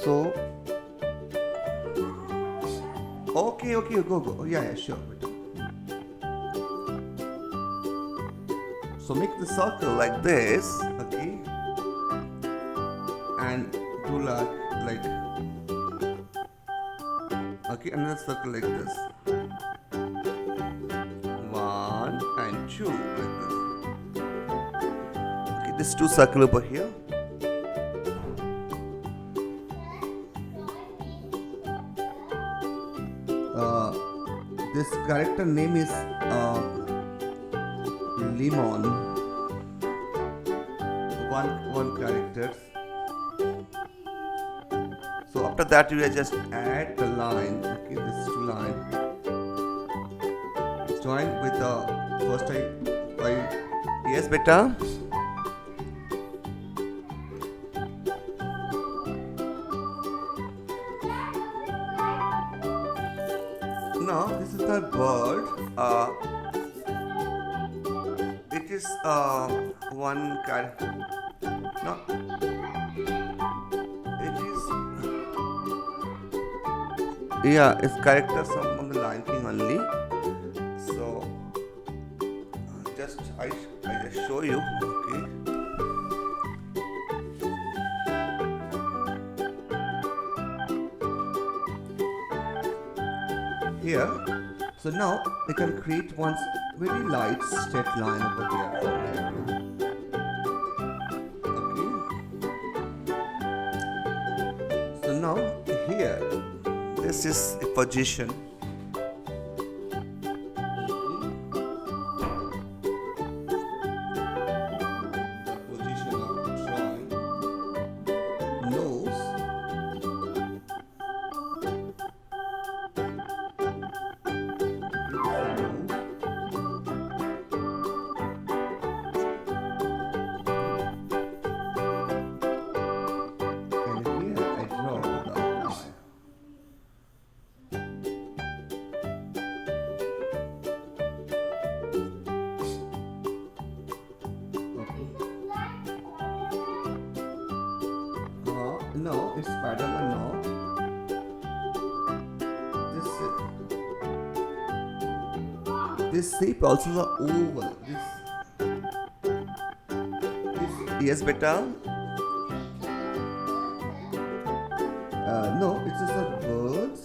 So, okay, go. Oh, yeah, sure. So make the circle like this, okay, and do like okay, another circle like this. One and two like this. Okay, this two circle over here. This character name is Lemon. One character. So after that you just add the line. Okay, this two line. Join with the first I yes beta. Now this is the bird. It is one character. No, it is yeah. It's character from the Lion King only. So just I just show you. Okay. Here, so now we can create one very light straight line over here. Okay. So now here, this is a position. The position of drawing nose. No, it's Spider-Man now. This shape also the oval. This yes, beta. No, it's just a birds.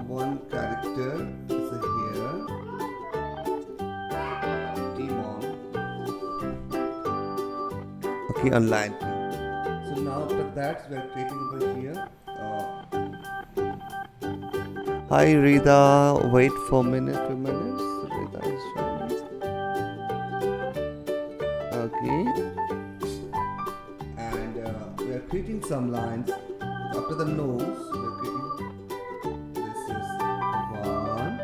One character is here. Demon. Okay, online. So now after that we are creating over here. Hi Rita, wait for a minute, 2 minutes. Rita is showing. Okay. And we are creating some lines. After the nose, we are creating. This is one.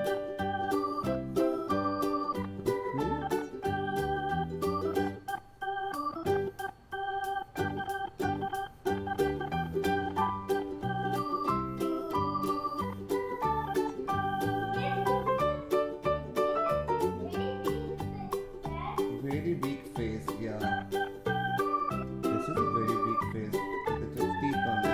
Very big face, yeah. This is a very big face. It's a teeth on it.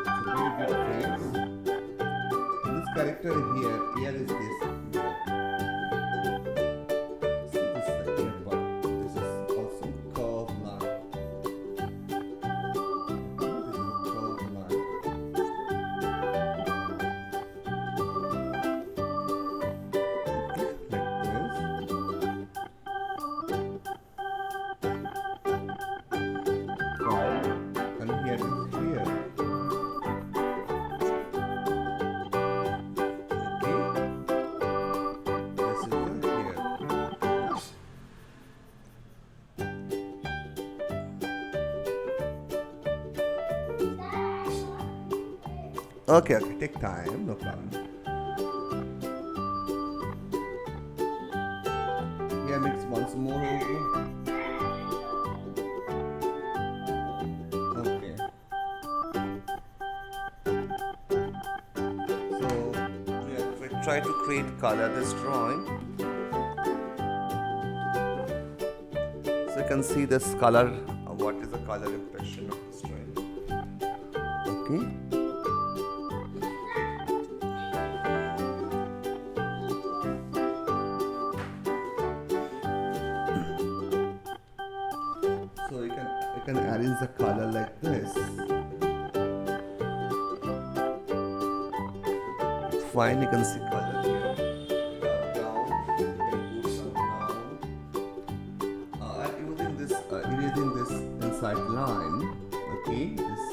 It's a very big face. And this character here is this. See, this is the ear part. This is also curved line. Okay, take time, no problem. Yeah, mix once more over. Okay. try to create color this drawing. So you can see this color, what is the color impression of this drawing. Okay. So you can arrange the color like this. Fine, you can see color here. Brown, you can put some brown. Using this inside line. Okay, this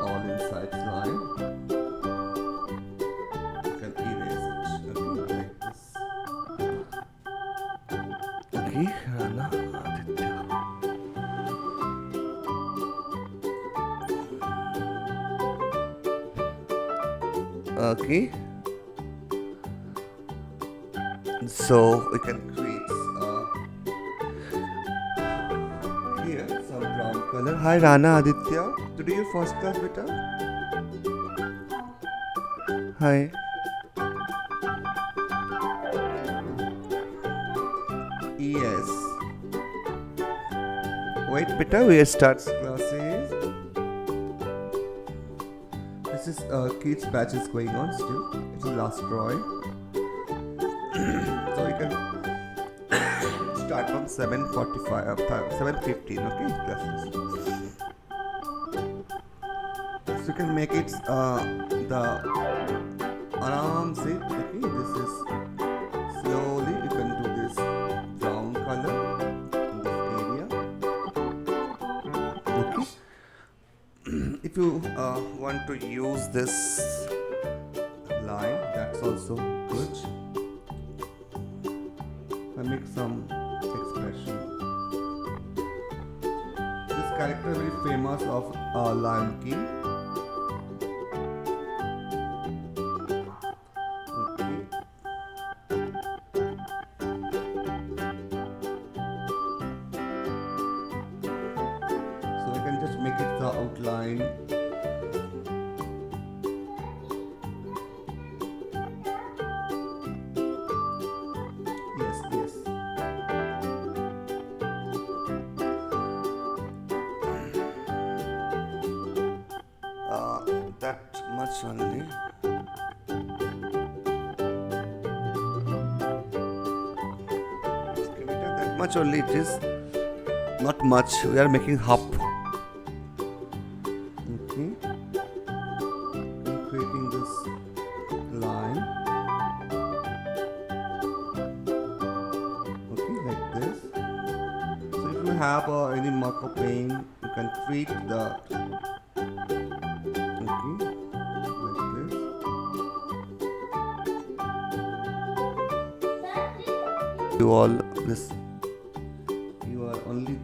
all inside line. You can erase it. Okay, like this. Okay, Rana Aditya. Okay, so we can create here some brown color. Hi Rana Aditya, today your first class beta? Hi. Yes. Wait beta, we start classes. This is kids batch is going on still. It's the last drawing. So you can start from 7:45, 7:15. Okay, classes. So you can make it the aram se. Okay, this is slowly. You can do this brown color in this area. Okay. If you want to use this line, that's also good. I make some expression. This character is very famous of Lion King. Okay. So I can just make it the outline. Yes. That much only. That much only it is. Not much. We are making half. Okay. I'm creating this line. Okay, like this. So if you have any marker pen, you can create the. Okay, like this. You all this. You are only.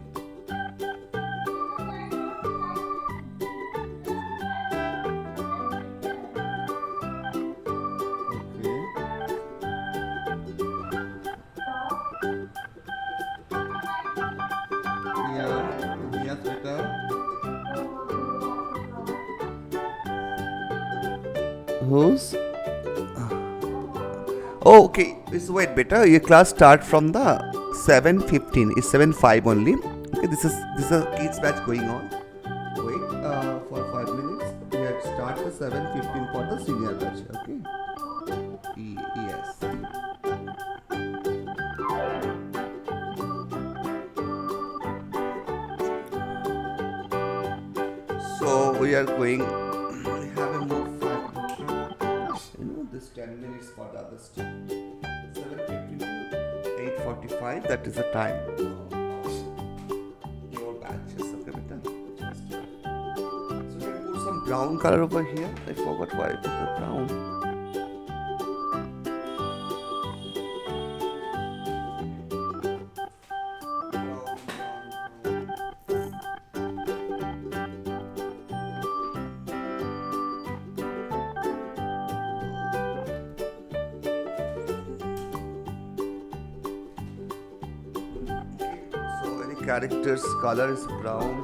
Yes, beta. Who's? Oh, okay. So wait, beta. Your class start from the 7:15. It's 7:05 only. Okay, this is a kids batch going on. Wait for 5 minutes. We have start the 7:15 for the senior batch. Okay. Yes. So we are going. We have a more 5 minutes. This 10 minutes for the other stuff. 7:15 to 8:45. That is the time. Your batches. Okay, beta. So we can put some brown color over here. I forgot why I put the brown. Character's color is brown.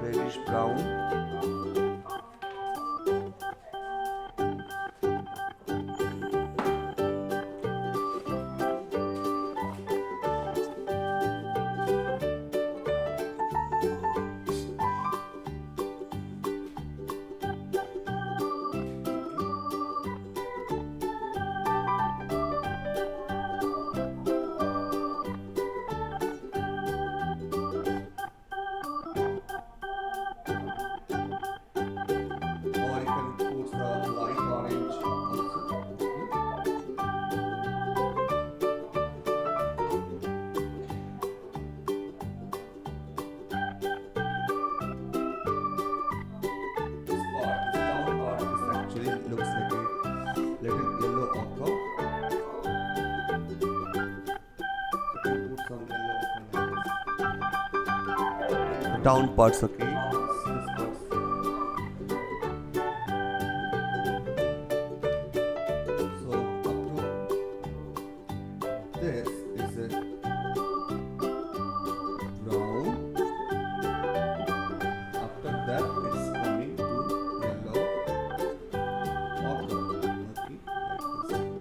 Reddish brown. down parts, okay? This parts. So up to this is a brown. After that it's coming to yellow ochre, okay, like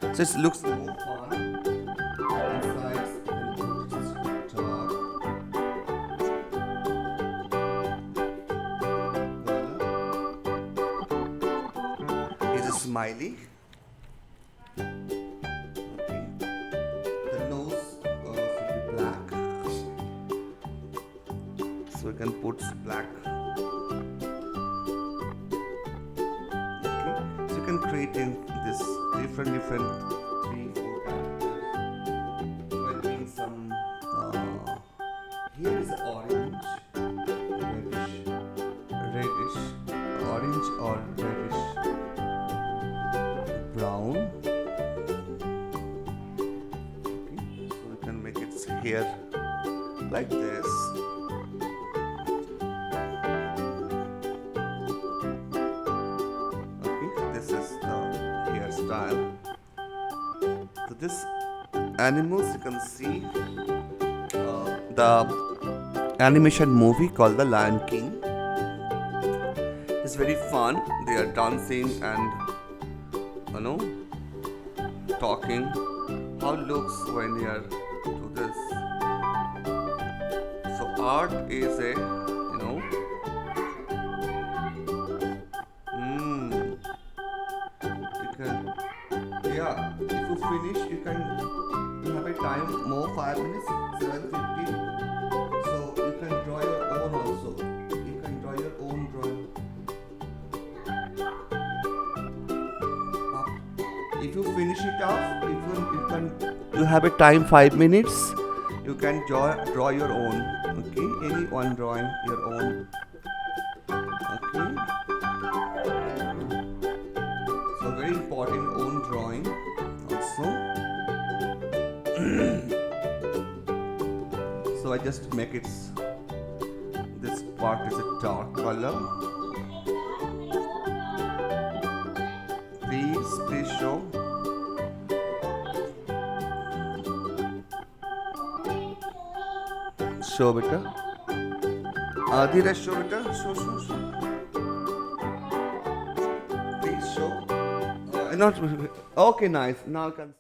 this. So it looks more fun. Inside it's dark color. Is a smiley. Okay. The nose should be black. So we can put black. Okay. So you can create in this different 3-4 characters. While doing some here is orange, reddish, orange or reddish, brown. Okay, so we can make its hair like this. Okay, this is the hairstyle. So this animals you can see the animation movie called The Lion King. It's very fun. They are dancing and talking. How it looks when they are do this. So art is a you can if you finish you have a time more 5 minutes 7:15. So you can draw your own also. You can draw your own drawing. If you finish it off, you have a time 5 minutes. You can draw your own. Okay, any one drawing your own. Okay. So very important own drawing also. So I just make it. This part is a dark color. Please show. Show beta. Adhira show beta. Show. Please show. Not okay. Nice. Now I can.